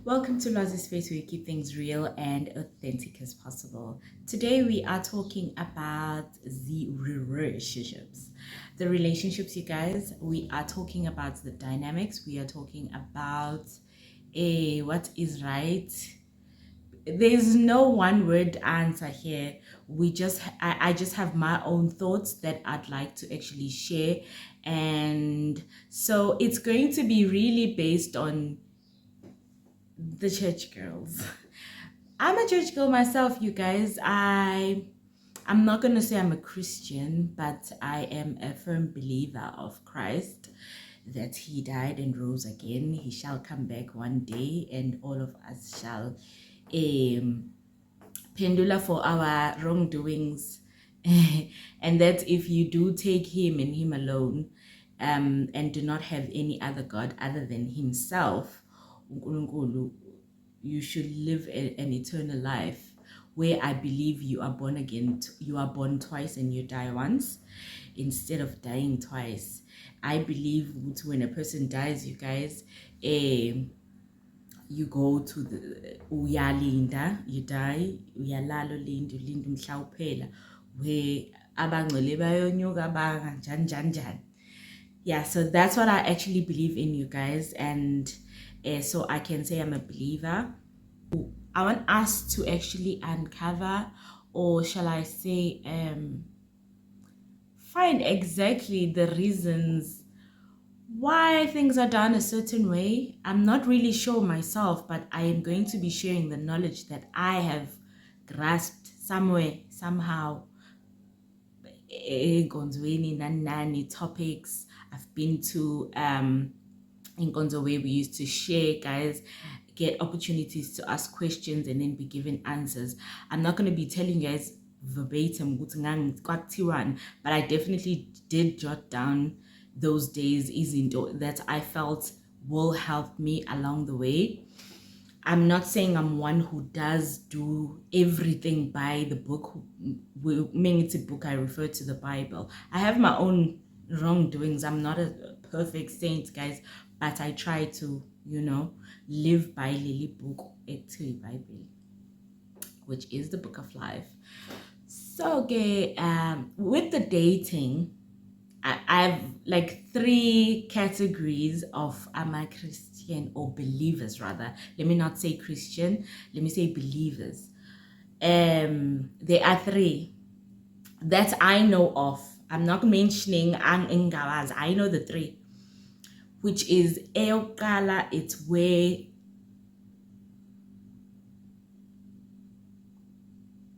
Welcome to Lwazie'sSpace, where we keep things real and authentic as possible. Today we are talking about the relationships. The relationships, you guys. We are talking about the dynamics. We are talking about what is right. There's no one word answer here. I just have my own thoughts that I'd like to actually share, and so it's going to be really based on the church girls. I'm a church girl myself, you guys. I'm not gonna say I'm a Christian, but I am a firm believer of Christ, that he died and rose again. He shall come back one day, and all of us shall pendula for our wrongdoings. And that if you do take him and him alone, and do not have any other God other than himself, you should live an eternal life, where I believe you are born again. You are born twice and you die once instead of dying twice. I believe when a person dies, you guys, you go to the uyalinda, you die, uyalala ulinda umhla uphela, where abangcwele bayonyuka njani. Yeah, so that's what I actually believe in, you guys, and so I can say I'm a believer. I want us to actually uncover, or shall I say, find exactly the reasons why things are done a certain way. I'm not really sure myself, but I am going to be sharing the knowledge that I have grasped somewhere, somehow, nani topics I've been to, in Gonzo, where we used to share, guys, get opportunities to ask questions and then be given answers. I'm not going to be telling you guys verbatim, but I definitely did jot down those days that I felt will help me along the way. I'm not saying I'm one who does do everything by the book. When it's a book, I refer to the Bible. I have my own wrongdoings. I'm not a perfect saint, guys, but I try to, live by Lily book, Bible, which is the book of life. So, okay, with the dating, I've like 3 categories of am I Christian, or believers rather. Let me not say Christian, let me say believers. There are 3 that I know of. I'm not mentioning Ang Ingawaz. I know the 3, which is Eokala. It's where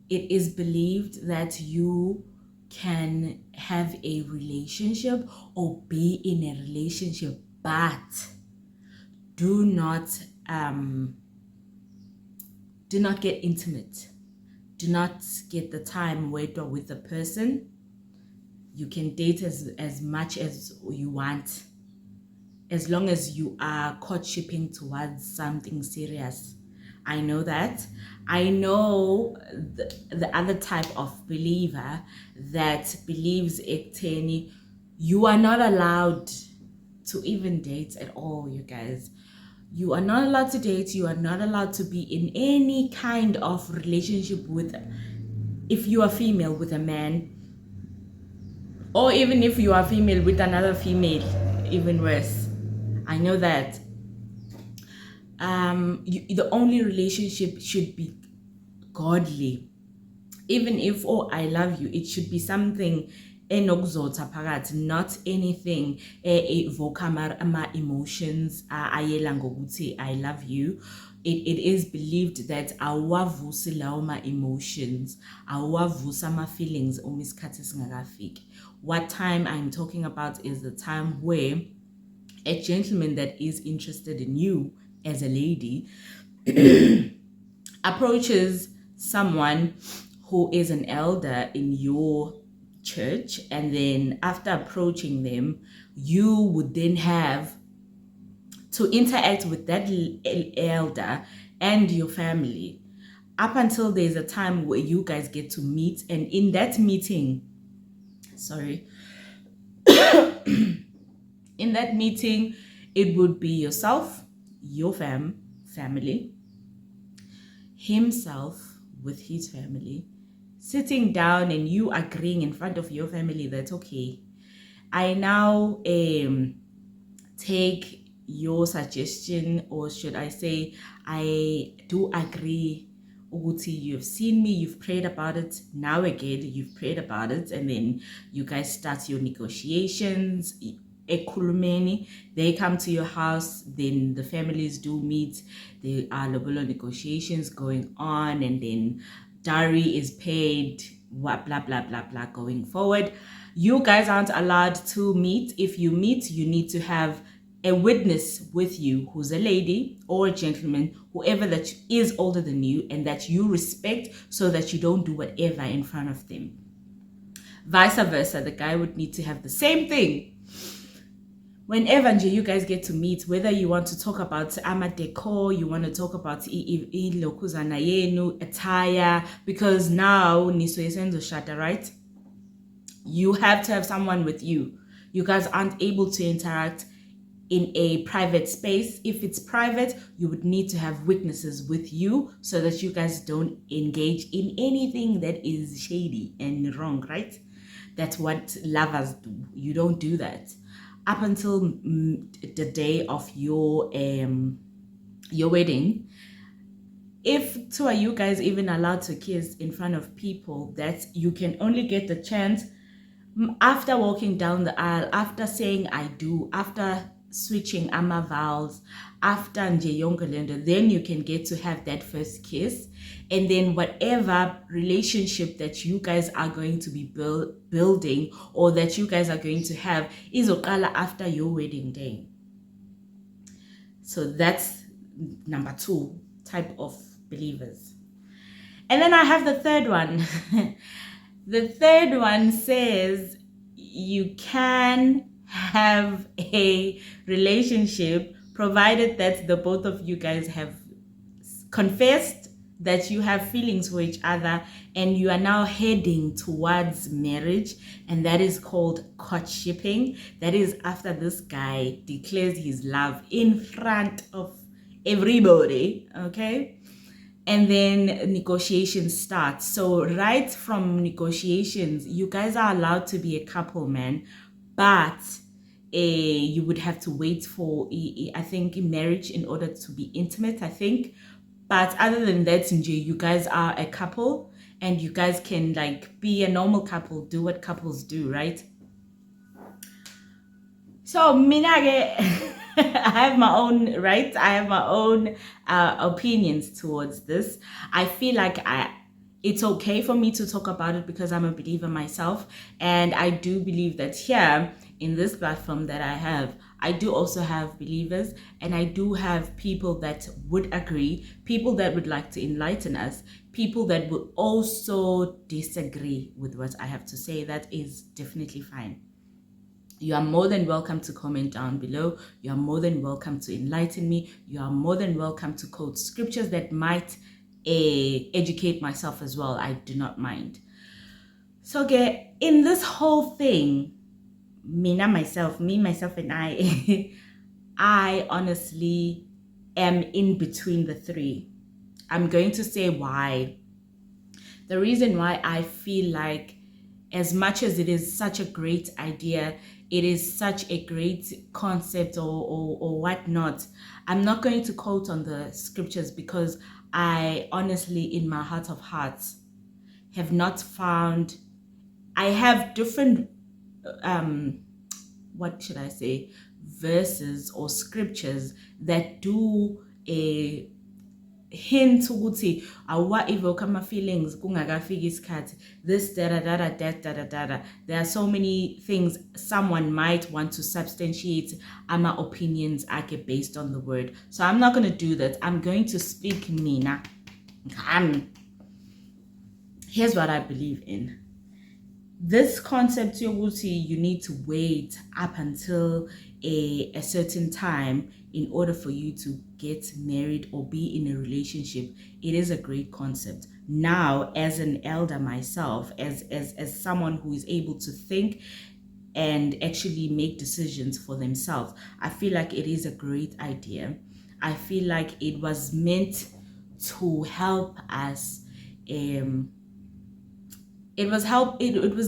it is believed that you can have a relationship or be in a relationship, but do not get intimate. Do not get the time with the person. You can date as much as you want, as long as you are courtshipping towards something serious. I know that. I know the other type of believer that believes ekteni, you are not allowed to even date at all, you guys. You are not allowed to date. You are not allowed to be in any kind of relationship with, if you are female, with a man, or even if you are female with another female, even worse. I know that. The only relationship should be godly. Even if, oh, I love you, it should be something enokuzotha phakathi, not anything evoke ama emotions ayela ngokuthi I love you. It is believed that awavusi lawo ma emotions, awavusi ama feelings uma isikhathi singakafiki. What time I'm talking about is the time where a gentleman that is interested in you as a lady approaches someone who is an elder in your church, and then after approaching them, you would then have to interact with that elder and your family up until there's a time where you guys get to meet. And in that meeting, in that meeting, it would be yourself, your family, himself with his family, sitting down and you agreeing in front of your family that, okay, I now take your suggestion, or should I say, I do agree. Uguti, you've seen me, you've prayed about it. Now again, you've prayed about it, and then you guys start your negotiations. Ekulumeni, they come to your house, then the families do meet. There are lobulo negotiations going on, and then dowry is paid, what blah blah blah blah going forward. You guys aren't allowed to meet. If you meet, you need to have a witness with you who's a lady or a gentleman, whoever that is older than you and that you respect, so that you don't do whatever in front of them. Vice versa, the guy would need to have the same thing. Whenever you guys get to meet, whether you want to talk about ama decor, you want to talk about lokuzana yenu, attire, because now niso yesenzo shata, right? You have to have someone with you. You guys aren't able to interact in a private space. If it's private, you would need to have witnesses with you so that you guys don't engage in anything that is shady and wrong, right? That's what lovers do. You don't do that. Up until the day of your wedding, if two of you guys even allowed to kiss in front of people, that you can only get the chance after walking down the aisle, after saying I do, after switching ama vowels, after nje yonke lento, then you can get to have that first kiss. And then whatever relationship that you guys are going to be building, or that you guys are going to have, is oqala after your wedding day. So that's number 2 type of believers. And then I have the third one. The third one says you can have a relationship provided that the both of you guys have confessed that you have feelings for each other and you are now heading towards marriage, and that is called courtshipping. That is after this guy declares his love in front of everybody, okay? And then negotiations start. So right from negotiations, you guys are allowed to be a couple, man, but you would have to wait for, I think, marriage in order to be intimate, I think. But other than that, you guys are a couple and you guys can like be a normal couple, do what couples do, right? So minage, I have my own right. I have my own opinions towards this. I feel like it's okay for me to talk about it because I'm a believer myself, and I do believe that here in this platform that I do also have believers, and I do have people that would agree, people that would like to enlighten us, people that would also disagree with what I have to say. That is definitely fine. You are more than welcome to comment down below. You are more than welcome to enlighten me. You are more than welcome to quote scriptures that might educate myself as well. I do not mind. So in this whole thing, me, myself and I, I honestly am in between the three. I'm going to say why. The reason why I feel like, as much as it is such a great idea, it is such a great concept or whatnot, I'm not going to quote on the scriptures because I honestly, in my heart of hearts, have not found. I have different what should I say, verses or scriptures that do a hint ukuthi awa evoke my feelings kungakafiki isikhathi, this da. There are so many things someone might want to substantiate my opinions based on the word. So I'm not going to do that. I'm going to speak mina. Here's what I believe in. This concept, you need to wait up until a certain time in order for you to get married or be in a relationship. It is a great concept. Now, as an elder myself, as someone who is able to think and actually make decisions for themselves, I feel like it is a great idea. I feel like it was meant to help us. It was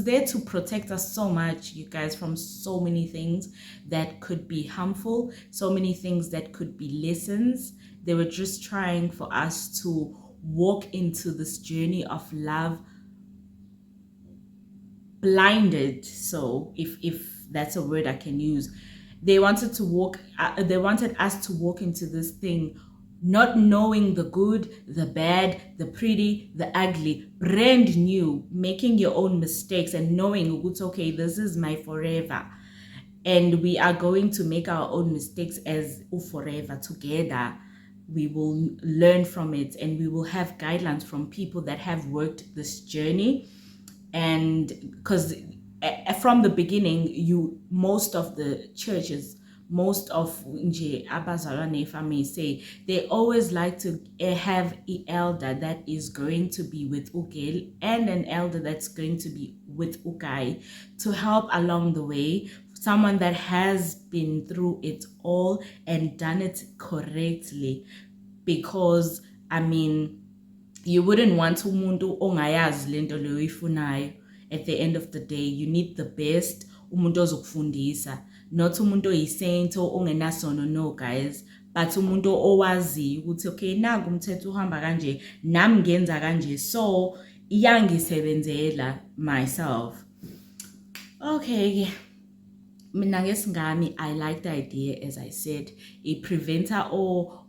there to protect us so much, you guys, from so many things that could be harmful, so many things that could be lessons. They were just trying for us to walk into this journey of love blinded. So if that's a word I can use, they wanted us to walk into this thing not knowing the good, the bad, the pretty, the ugly, brand new, making your own mistakes and knowing it's okay, this is my forever. And we are going to make our own mistakes as forever together. We will learn from it, and we will have guidelines from people that have worked this journey. And because from the beginning, most of the churches, most of nje abazalwane, if I may say, they always like to have an elder that is going to be with Ugel and an elder that's going to be with Ukai to help along the way, someone that has been through it all and done it correctly. Because I mean, you wouldn't want umuntu ongayazi lento leyo uyifunayo. At the end of the day, you need the best umuntu ozokufundisa, not umuntu oyisaint ongenasono, no guys, but umuntu owaziyo ukuthi okay, nangu umthetho uhamba kanje, nami ngenza kanje, so iyangisebenzela myself. Okay, mina ngesingami, I like the idea. As I said, it preventa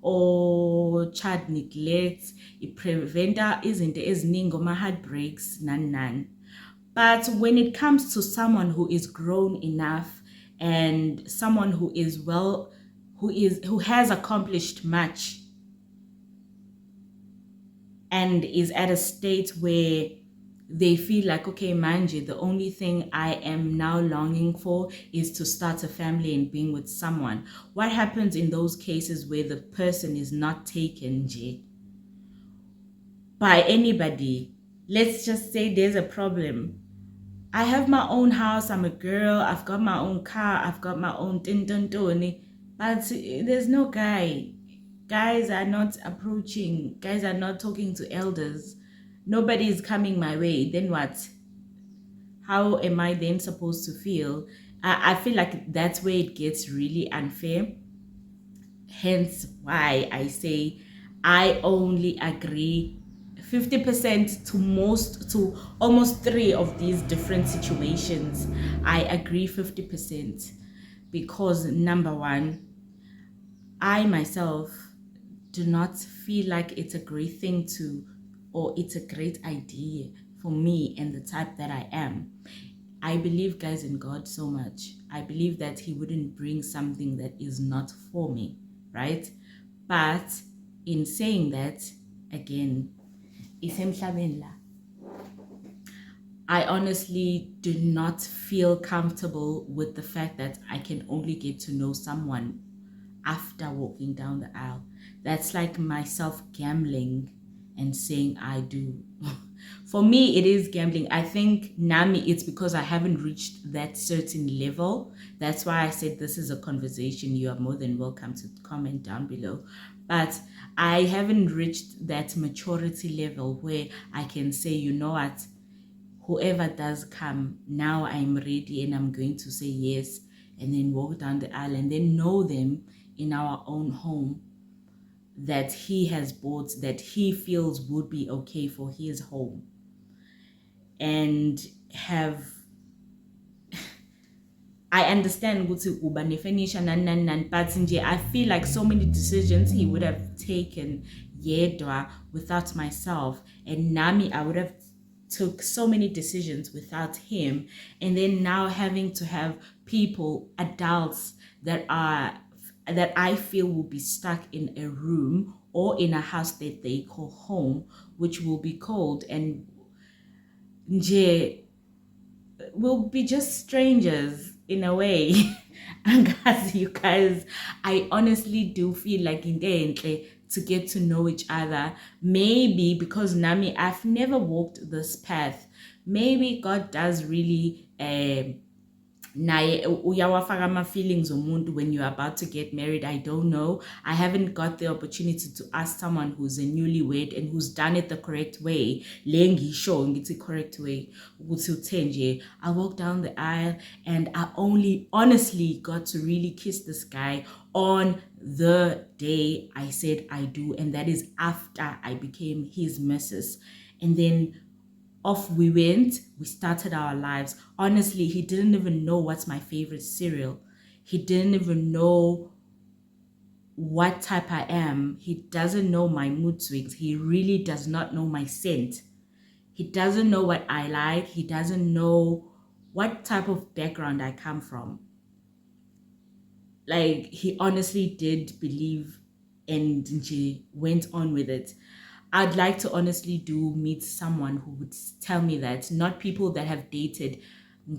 or child neglect, it preventa izinto eziningi, oma heartbreaks, none. But when it comes to someone who is grown enough and someone who has accomplished much and is at a state where they feel like, okay, manje, the only thing I am now longing for is to start a family and being with someone. What happens in those cases where the person is not taken by anybody? Let's just say there's a problem. I have my own house, I'm a girl, I've got my own car, I've got my own tintantoni, but there's no guy. Guys are not approaching, guys are not talking to elders. Nobody is coming my way. Then what? How am I then supposed to feel? I feel like that's where it gets really unfair. Hence why I say I only agree 50% to almost 3 of these different situations. I agree 50% because number one, I myself do not feel like it's a great thing or it's a great idea for me and the type that I am. I believe, guys, in God so much. I believe that He wouldn't bring something that is not for me, right? But in saying that, again, I honestly do not feel comfortable with the fact that I can only get to know someone after walking down the aisle. That's like myself gambling and saying I do. For me, it is gambling. I think Nami, it's because I haven't reached that certain level. That's why I said this is a conversation. You are more than welcome to comment down below. But I haven't reached that maturity level where I can say, you know what, whoever does come, now I'm ready and I'm going to say yes, and then walk down the aisle and then know them in our own home that He has bought, that He feels would be okay for His home. And I understand but I feel like so many decisions He would have taken yedwa without myself, and Nami, I would have took so many decisions without him, and then now having to have people, adults that I feel will be stuck in a room or in a house that they call home, which will be cold and will be just strangers in a way. And as you guys, I honestly do feel like in the to get to know each other. Maybe because Nami, I've never walked this path. Maybe God does really naye uyawafaka ama-feelings omuntu when you're about to get married. I don't know. I haven't got the opportunity to ask someone who's a newlywed and who's done it the correct way. Le ngisho ngithi correct way ukuthi uthe nje, I walked down the aisle and I only honestly got to really kiss this guy on the day I said I do, and that is after I became his missus. And then off we went, we started our lives. Honestly, he didn't even know what's my favorite cereal. He didn't even know what type I am. He doesn't know my mood swings. He really does not know my scent. He doesn't know what I like. He doesn't know what type of background I come from. Like, he honestly did believe and went on with it. I'd like to honestly meet someone who would tell me that, not people that have dated and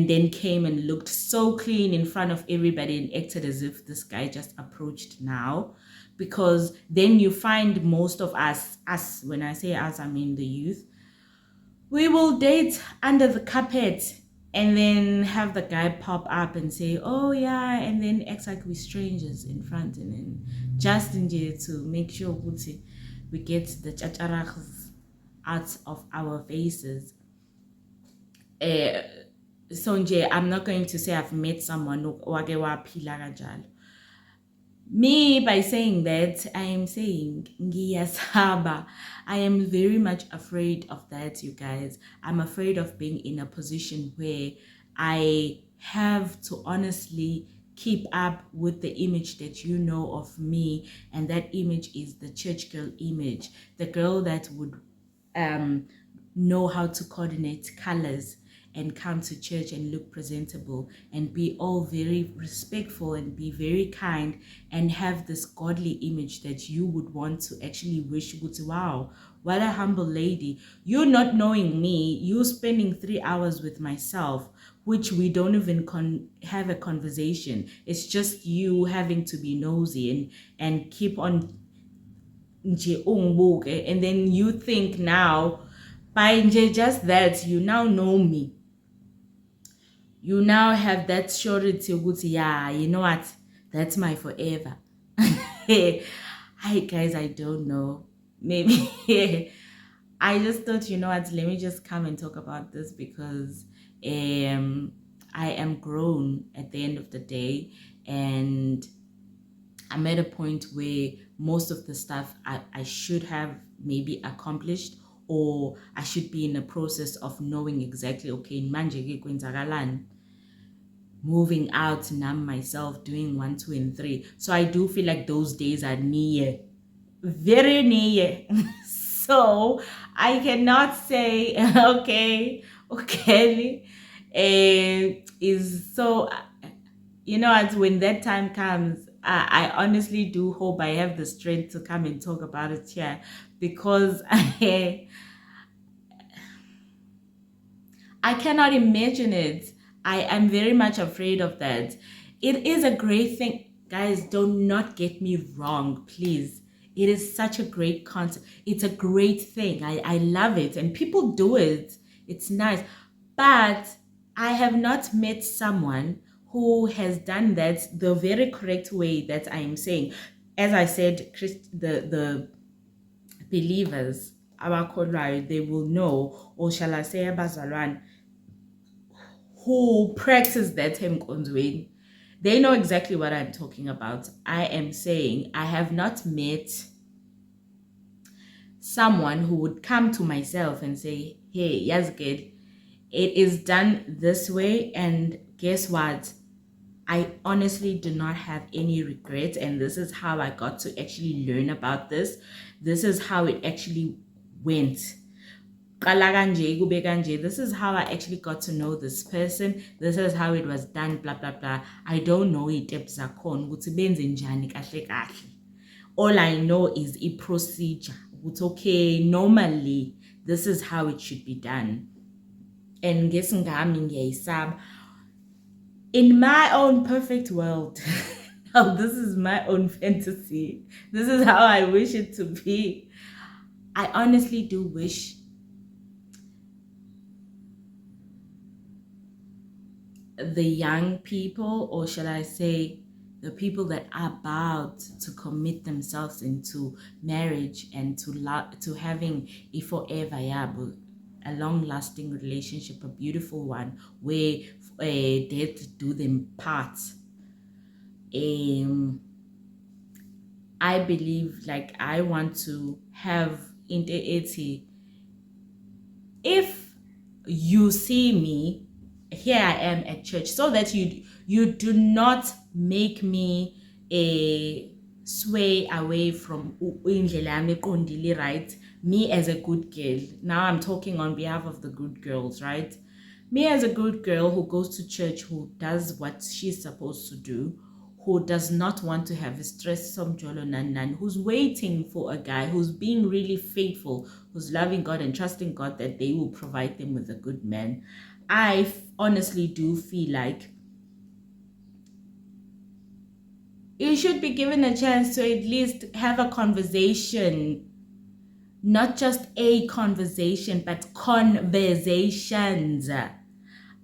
then came and looked so clean in front of everybody and acted as if this guy just approached now. Because then you find most of us, when I say us, I mean the youth, we will date under the carpet and then have the guy pop up and say, oh yeah, and then act like we're strangers in front, and then just in there to make sure we get the chacharachs out of our faces. So I'm not going to say I've met someone who wake waphila kanjalo. Me, by saying that, I am saying ngiyasaba. I am very much afraid of that, you guys. I'm afraid of being in a position where I have to honestly keep up with the image that you know of me, and that image is the church girl image, the girl that would know how to coordinate colors and come to church and look presentable and be all very respectful and be very kind and have this godly image that you would want to actually wish, wow, what a humble lady. You not knowing me, you spending 3 hours with myself, which we don't even have a conversation. It's just you having to be nosy and keep on, and then you think now, by just that, you now know me. You now have that surety, yeah, you know what, that's my forever. Hi guys, I don't know. Maybe I just thought, you know what, let me just come and talk about this because I am grown at the end of the day, and I'm at a point where most of the stuff I should have maybe accomplished, or I should be in a process of knowing exactly, okay, manje ke kwenzakalani, moving out numb myself, doing 1, 2, and 3. So I do feel like those days are near, very near. So I cannot say okay is so, you know, as when that time comes, I honestly do hope I have the strength to come and talk about it here, because I cannot imagine it. I am very much afraid of that. It is a great thing. Guys, do not get me wrong, please. It is such a great concept. It's a great thing. I love it. And people do it. It's nice. But I have not met someone who has done that the very correct way that I am saying. As I said, the believers, they will know, or shall I say abazalwane, who practice that emkonzweni, they know exactly what I'm talking about. I am saying I have not met someone who would come to myself and say, hey, yes, good, it is done this way, and guess what? I honestly do not have any regrets, and this is how I got to actually learn about this. This is how it actually went. This is how I actually got to know this person. This is how it was done, blah blah blah. I don't know it. All I know is a procedure. It's okay, normally this is how it should be done. And guessing in my own perfect world, now this is my own fantasy. This is how I wish it to be. I honestly do wish the young people, or shall I say the people that are about to commit themselves into marriage and to having a forever, a long-lasting relationship, a beautiful one, where death do them part. I believe, like, I want to have into 80. If you see me, here I am at church, so that you do not make me a sway away from indlela yami eqondile, right? Me as a good girl. Now I'm talking on behalf of the good girls, right? Me as a good girl who goes to church, who does what she's supposed to do, who does not want to have a stress some jolo nan, who's waiting for a guy who's being really faithful, who's loving God and trusting God that they will provide them with a good man. I honestly do feel like you should be given a chance to at least have a conversation. Not just a conversation, but conversations.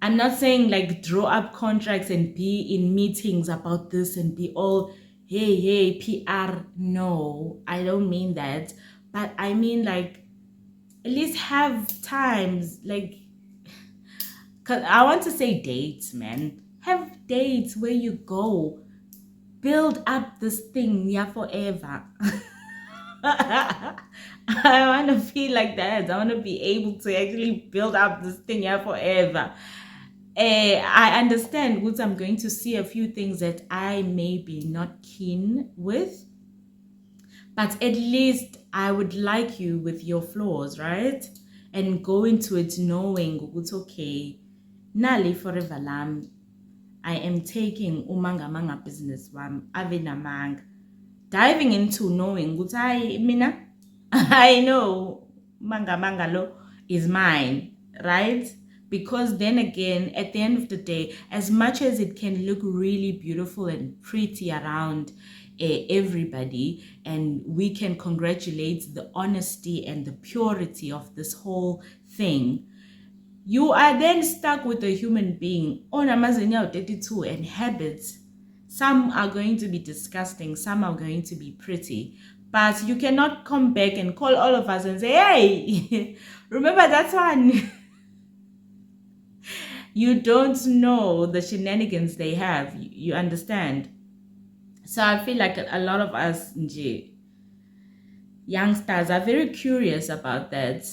I'm not saying like draw up contracts and be in meetings about this and be all, hey, PR. No, I don't mean that. But I mean, like, at least have times, like, cause I want to say dates, man. Have dates where you go, build up this thing, yeah, forever. I want to feel like that. I want to be able to actually build up this thing, yeah, forever. I understand, Woods, I'm going to see a few things that I may be not keen with, but at least I would like you with your flaws, right? And go into it knowing it's okay. Nali forever lam. I am taking umanga business wam ave namang. Diving into knowing I mina I know manga lo is mine, right? Because then again, at the end of the day, as much as it can look really beautiful and pretty around everybody, and we can congratulate the honesty and the purity of this whole thing, you are then stuck with a human being on Amazon 32 and habits. Some are going to be disgusting, some are going to be pretty, but you cannot come back and call all of us and say, hey, remember that one? You don't know the shenanigans they have. You understand? So I feel like a lot of us youngsters are very curious about that.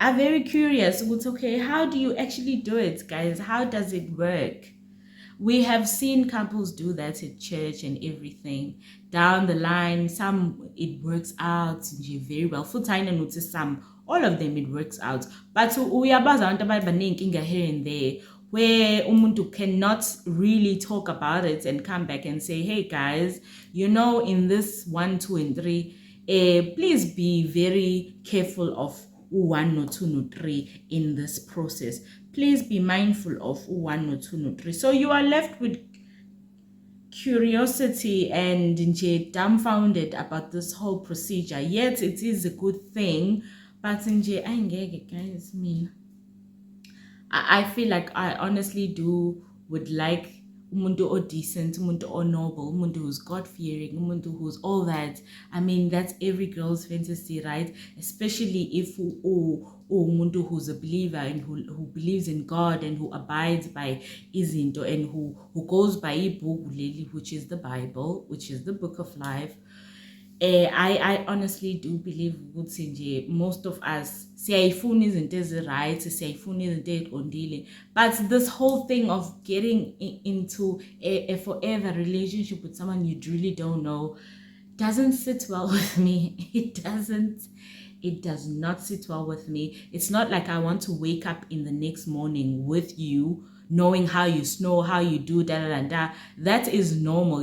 Are very curious. It's okay. How do you actually do it, guys? How does it work? We have seen couples do that at church and everything. Down the line, some it works out very well. Full time and notice some, all of them it works out. But we are here and there where umuntu cannot really talk about it and come back and say, hey guys, in this 1, 2, and 3, please be very careful of 1, no 2, no 3 in this process. Please be mindful of 1, no 2, no 3. So you are left with curiosity and dumbfounded about this whole procedure. Yet it is a good thing, but guys, I feel like I honestly would like umuntu o decent, umuntu o noble, umuntu who's God-fearing, umuntu who's all that. I mean, that's every girl's fantasy, right? Especially if umuntu who's a believer and who believes in God and who abides by izinto and who goes by ibhuku leli, which is the Bible, which is the book of life. I honestly do believe ukuthi most of us siyayifuna izinto ezi-right, siyayifuna izinto eziqondile, but this whole thing of getting into a forever relationship with someone you really don't know doesn't sit well with me. It does not sit well with me. It's not like I want to wake up in the next morning with you, knowing how you snore, how you do da. That is normal.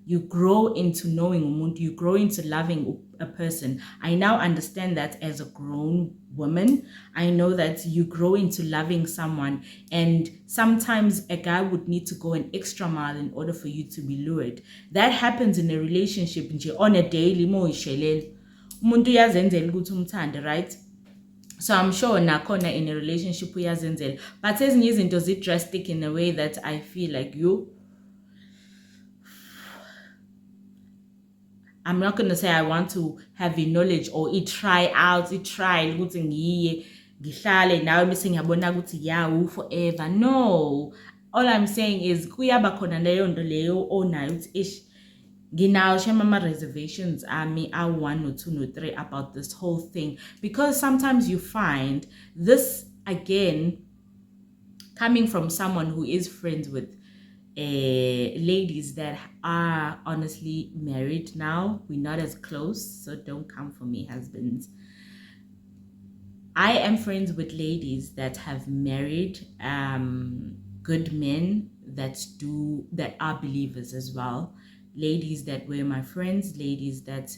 You grow into knowing umuntu, you grow into loving a person. I now understand that as a grown woman. I know that you grow into loving someone, and sometimes a guy would need to go an extra mile in order for you to be lured. That happens in a relationship on a daily, umuntu uyazenzela ukuthi umthande, right? So I'm sure nakhona in a relationship uyazenzela, but ezinye izinto zi-drastic in a way that I feel like I'm not going to say I want to have a knowledge or try ukuthi ngihlale nawe bese ngiyabona ukuthi yeah forever. No, all I'm saying is kuyaba khona leyo nto leyo onayo ukuthi ish nginawo shema reservations ami I 1 or 2 or 3 about this whole thing, because sometimes you find this again coming from someone who is friends with ladies that are honestly married now. We're not as close, so don't come for me, husbands. I am friends with ladies that have married good men that are believers as well. Ladies that were my friends, ladies that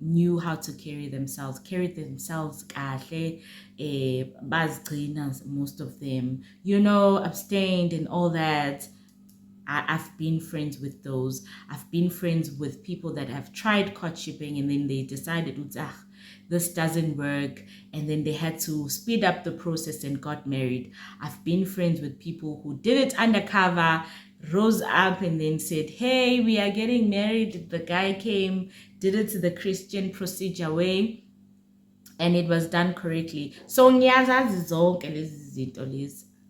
knew how to carry themselves kahle, bazigcina, most of them, abstained and all that. I've been friends with those. I've been friends with people that have tried courtshiping and then they decided, this doesn't work, and then they had to speed up the process and got married. I've been friends with people who did it undercover, rose up and then said, hey, we are getting married. The guy came, did it the Christian procedure way, and it was done correctly. So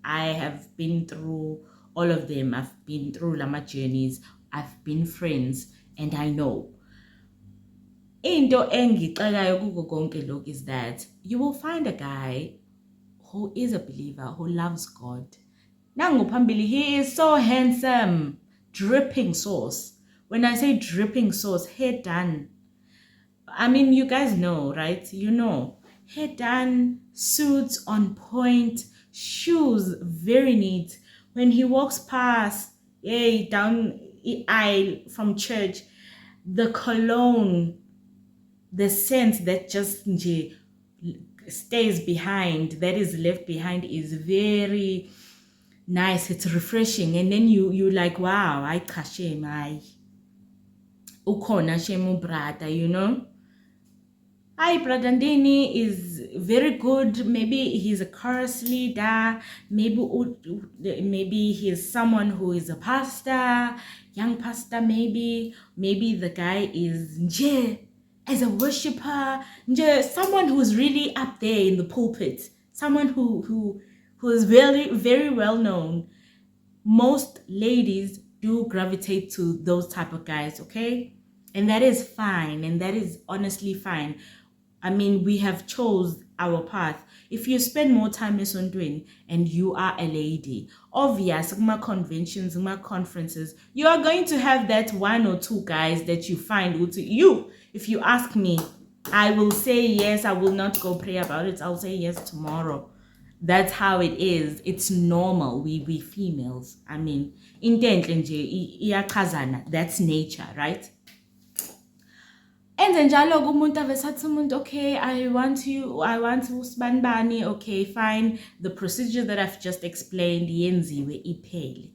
I have been through all of them. I've been through Lama journeys. I've been friends, and I know. Into engixelayo kuko konke lokho is that you will find a guy who is a believer, who loves God. Nanguphambili, he is so handsome, dripping sauce. When I say dripping sauce, hair done. I mean, you guys know, right? You know, hair done, suits on point, shoes very neat. When he walks past, down the aisle from church, the cologne, the scent that just stays behind, that is left behind, is very nice. It's refreshing, and then you like, wow, I kashem, I ukona shemu brother, Hi, Brother Ndini is very good. Maybe he's a chorus leader. Maybe he's someone who is a pastor, young pastor. Maybe the guy is as a worshiper. Someone who's really up there in the pulpit. Someone who is very, very well known. Most ladies do gravitate to those type of guys, okay? And that is fine, and that is honestly fine. I mean, we have chose our path. If you spend more time doing and you are a lady, obvious, conventions, conferences, you are going to have that 1 or 2 guys that you find with you. If you ask me, I will say yes. I will not go pray about it. I'll say yes tomorrow. That's how it is. It's normal. We females. I mean, that's nature, right? And then njalo umuntu avesathi umuntu, okay, I want usibanibani, okay, fine, the procedure that I've just explained yenziwe iphele.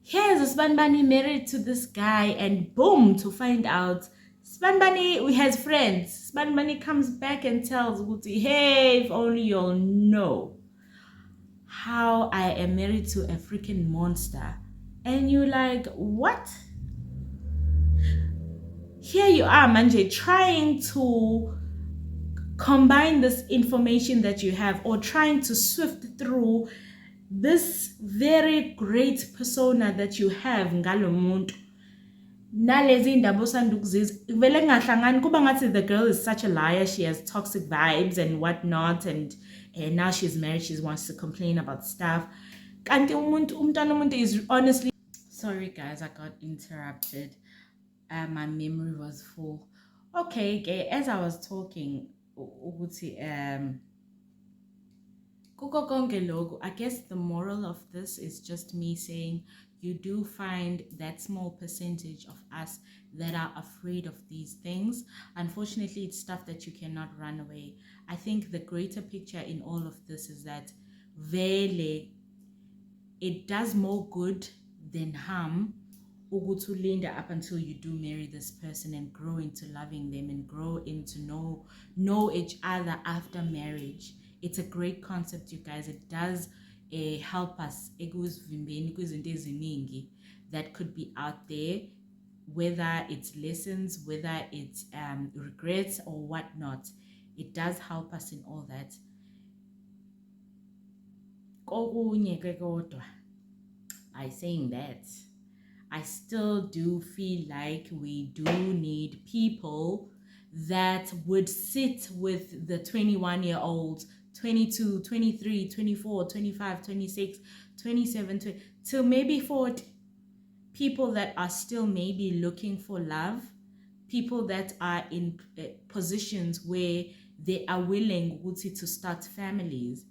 Here's usibanibani married to this guy, and boom, to find out Sbanbani has friends. Sbanbani comes back and tells Guti, hey, if only you'll know how I am married to a freaking monster. And you're like, what? Here you are, Manje, trying to combine this information that you have, or trying to swift through this very great persona that you have ngalo muntu. Nalezi indaba osandukuzizwa vele kungahlangani, kuba ngathi the girl is such a liar, she has toxic vibes and whatnot, and now she's married, she wants to complain about stuff. Kanti umntwana umuntu is honestly... Sorry guys, I got interrupted. My memory was full. Okay, as I was talking, I guess the moral of this is just me saying, you do find that small percentage of us that are afraid of these things. Unfortunately, it's stuff that you cannot run away. I think the greater picture in all of this is that vele, it does more good than harm ukuthi ulinda up until you do marry this person and grow into loving them and grow into know each other after marriage. It's a great concept, you guys. It does help us ekuzivimbeni kwizinto eziningi that could be out there, whether it's lessons, whether it's regrets or whatnot. It does help us in all that. Kokunye ke kodwa, by saying that, I still do feel like we do need people that would sit with the 21-year-olds, 22, 23, 24, 25, 26, 27, 20, till maybe 40. People that are still maybe looking for love, people that are in positions where they are willing to start families,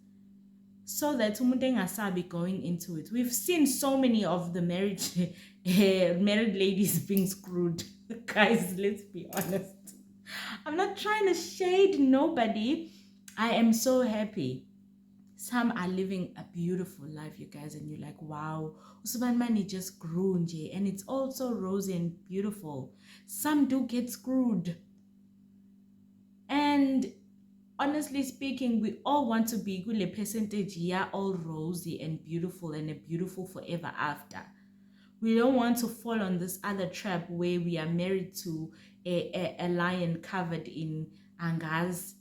so that umuntu engasabi going into it. We've seen so many of the married ladies being screwed. Guys, let's be honest. I'm not trying to shade nobody. I am so happy. Some are living a beautiful life, you guys, and you're like, wow, Usman Mani just grew, and it's also rosy and beautiful. Some do get screwed. And honestly speaking, we all want to be good, a percentage, yeah, all rosy and beautiful and a beautiful forever after. We don't want to fall on this other trap where we are married to a lion covered in angas.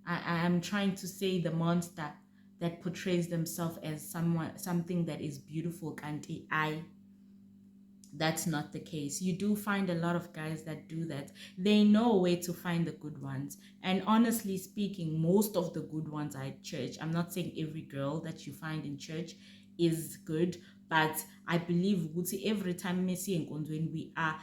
I am trying to say the monster that portrays themselves as something that is beautiful, kanti that's not the case. You do find a lot of guys that do that. They know where to find the good ones. And honestly speaking, most of the good ones are at church. I'm not saying every girl that you find in church is good, but I believe every time when we are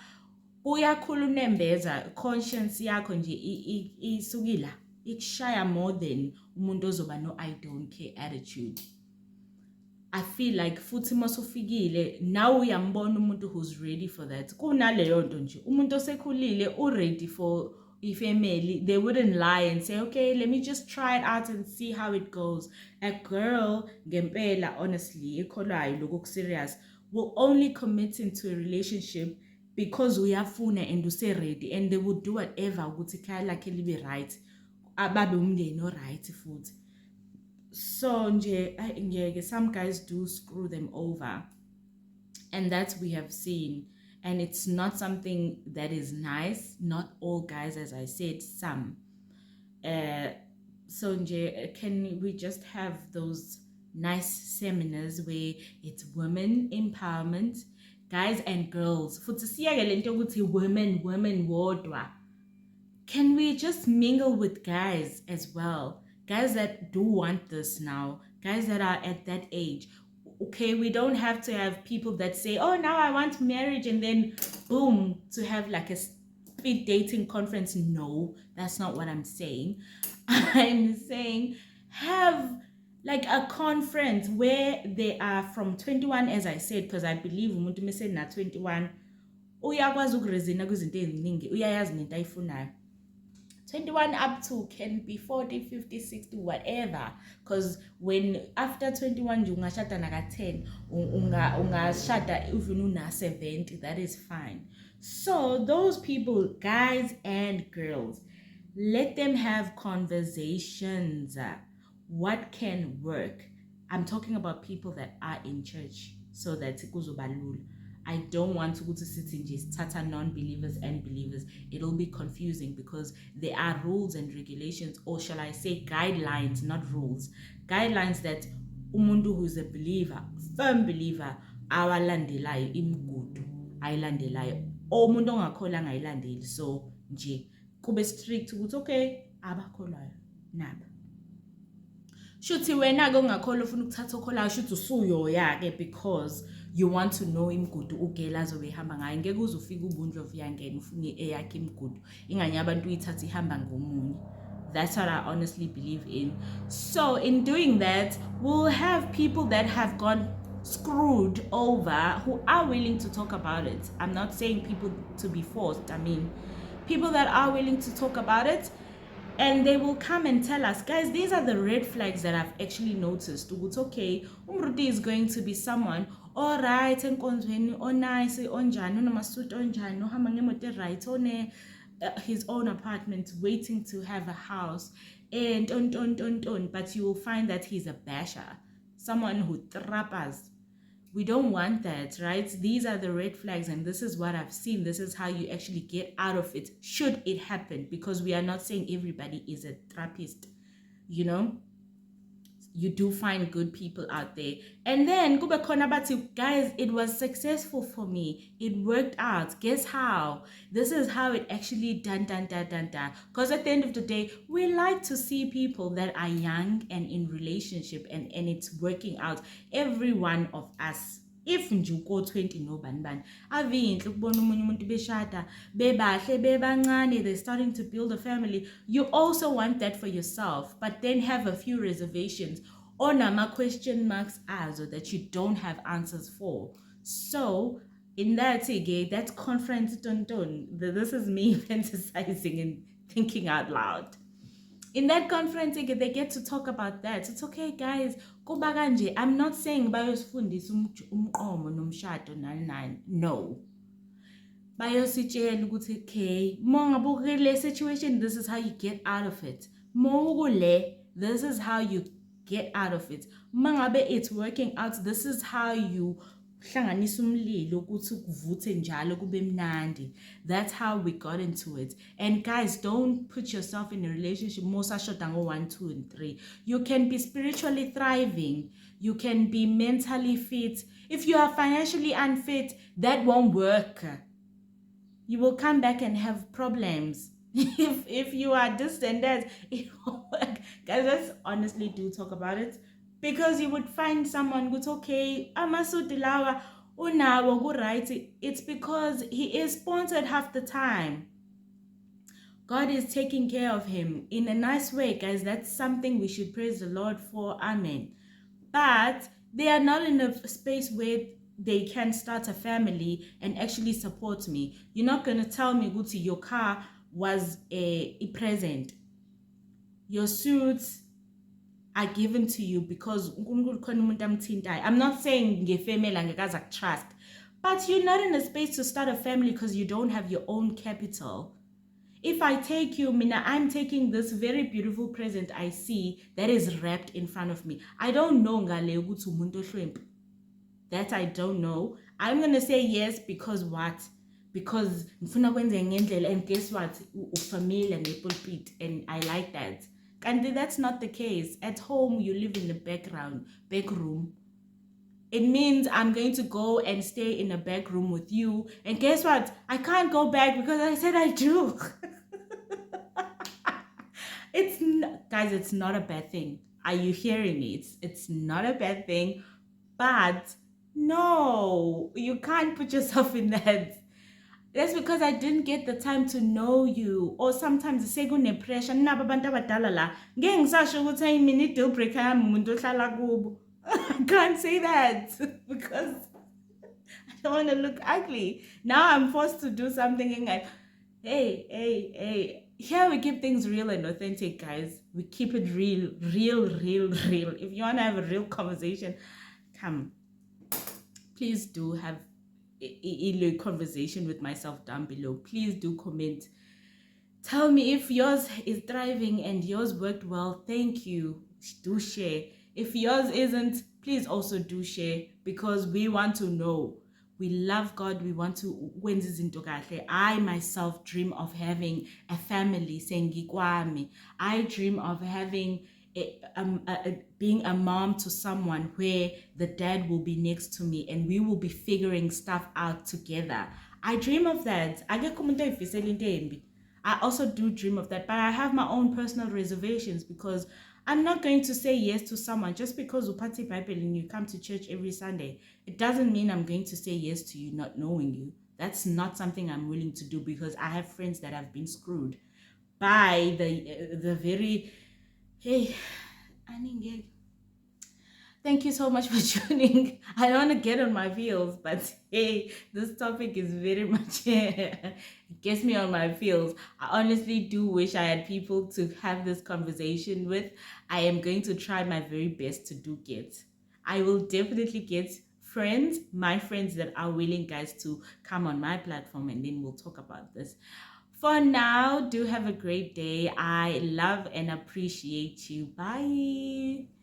uyakhulunembeza conscience yakho nje isukila ikshaya more than umuntu ozoba no I don't care attitude. I feel like futhi masufikile now uyambona umuntu who's ready for that. Kunaleyo nto nje umuntu osekhulile ready for ifamily. They wouldn't lie and say, okay, let me just try it out and see how it goes. A girl ngempela honestly ekholwayo lokho serious will only commit into a relationship because uyafuna and use-ready, and they would do whatever ukuthi ikhaya lakhe libe right, ababe umndeni o-right futhi. So some guys do screw them over, and that we have seen, and it's not something that is nice. Not all guys, as I said, some. So can we just have those nice seminars where it's women empowerment, guys and girls? Futhi siyake lento ukuthi women wodwa. Can we just mingle with guys as well? Guys that do want this now, guys that are at that age. Okay, we don't have to have people that say, oh, now I want marriage, and then boom, to have like a speed dating conference. No, that's not what I'm saying. I'm saying have like a conference where they are from 21, as I said, because I believe umuntu mese na 21 uyakwazi ukuresina kwizinto eziningi, uyayazi nento ayifunayo. 21 up to can be 40, 50, 60, whatever. Because when after 21 you ungashada naka 10, ungashada even una 70, that is fine. So those people, guys and girls, let them have conversations. What can work? I'm talking about people that are in church, so that kuzobalul. I don't want to sit in just tata non-believers and believers. It'll be confusing because there are rules and regulations, or shall I say guidelines, not rules. Guidelines that umuntu who's a believer, firm believer, awalandelayo imigudu ayilandelayo. Umuntu ongakholanga ayilandeli. So nje kube strict ukuthi okay, abakholwayo naba. Shuthi wena ke ungakholwa ufuna ukuthatha okholayo shuthi usuyo yake because you want to know imigudu ugela azobe ihamba ngayo. Ngeke uzofika ubunjwa uyangena ufune eyakhe imigudu inganye abantu uyithatha ihamba ngomunye. That's what I honestly believe in. So in doing that, we'll have people that have gone screwed over who are willing to talk about it. I'm not saying people to be forced. I mean, people that are willing to talk about it, and they will come and tell us, guys, these are the red flags that I've actually noticed. It's okay, Umruti is going to be someone all right enkonzweni nice onjani unamasuit onjani ohamba ngemoto right one his own apartment waiting to have a house and but you will find that he's a basher, someone who trappers. We don't want that, right? These are the red flags, and this is what I've seen. This is how you actually get out of it should it happen, because we are not saying everybody is a trappist, you know. You do find good people out there. And then kube khona bathi, guys, it was successful for me, it worked out, guess how, this is how it actually done. Because at the end of the day, we like to see people that are young and in relationship, and it's working out. Every one of us, if nje uko-20 nobani bani avinhle ukubona umunye umuntu beshada bebahle bebancane, they're starting to build a family. You also want that for yourself, but then have a few reservations on question marks azo that you don't have answers for. So in that again, that's conference tonton, this is me fantasizing and thinking out loud. In that conference they get to talk about that. It's okay, guys, kuba kanje. I'm not saying bayosifundisa umqomo nomshado nani, no. Bayositshela ukuthi okay, mongabe ukule situation, this is how you get out of it. Mokule, this is how you get out of it. Mangabe it's working out, this is how you hlanganisa umlilo ukuthi kuvuthe njalo kube mnandi. That's how we got into it. And guys, don't put yourself in a relationship mosashoda ngo 1, 2 and 3. You can be spiritually thriving, you can be mentally fit. If you are financially unfit, that won't work. You will come back and have problems. If you are this and that, it won't work. Guys, let's honestly do talk about it. Because you would find someone who's okay, amasutilawa unawo go right. It's because he is sponsored half the time. God is taking care of him in a nice way, guys. That's something we should praise the Lord for. Amen. But they are not in a space where they can start a family and actually support me. You're not going to tell me, Guti, your car was a present. Your suits are given to you because I'm not saying trust, but you're not in a space to start a family because you don't have your own capital. If I take you, Mina, I'm taking this very beautiful present I see that is wrapped in front of me. I don't know that I don't know. I'm gonna say yes because what? Because and guess what? Familiar pulpit, and I like that. And that's not the case. At home, you live in the back room. It means I'm going to go and stay in a back room with you. And guess what? I can't go back because I said I do. Guys, it's not a bad thing. Are you hearing me? It's not a bad thing. But no, you can't put yourself in that. That's because I didn't get the time to know you. Or sometimes the second pressure. I can't say that because I don't want to look ugly. Now I'm forced to do something and like, hey. Here we keep things real and authentic, guys. We keep it real. If you want to have a real conversation, come. Please do have a conversation with myself down below. Please do comment. Tell me if yours is thriving and yours worked well. Thank you. Do share. If yours isn't, please also do share because we want to know. We love God. We want to. I myself dream of having a family. I dream of having being a mom to someone where the dad will be next to me and we will be figuring stuff out together. I dream of that. I also do dream of that, but I have my own personal reservations because I'm not going to say yes to someone just because upati Bible and you come to church every Sunday. It doesn't mean I'm going to say yes to you not knowing you. That's not something I'm willing to do because I have friends that have been screwed by the very... Hey, thank you so much for tuning. I don't want to get on my feels, but hey, this topic is very much it gets me on my feels. I honestly do wish I had people to have this conversation with. I am going to try my very best to do get. I will definitely get friends, my friends that are willing, guys, to come on my platform, and then we'll talk about this. For now, do have a great day. I love and appreciate you. Bye.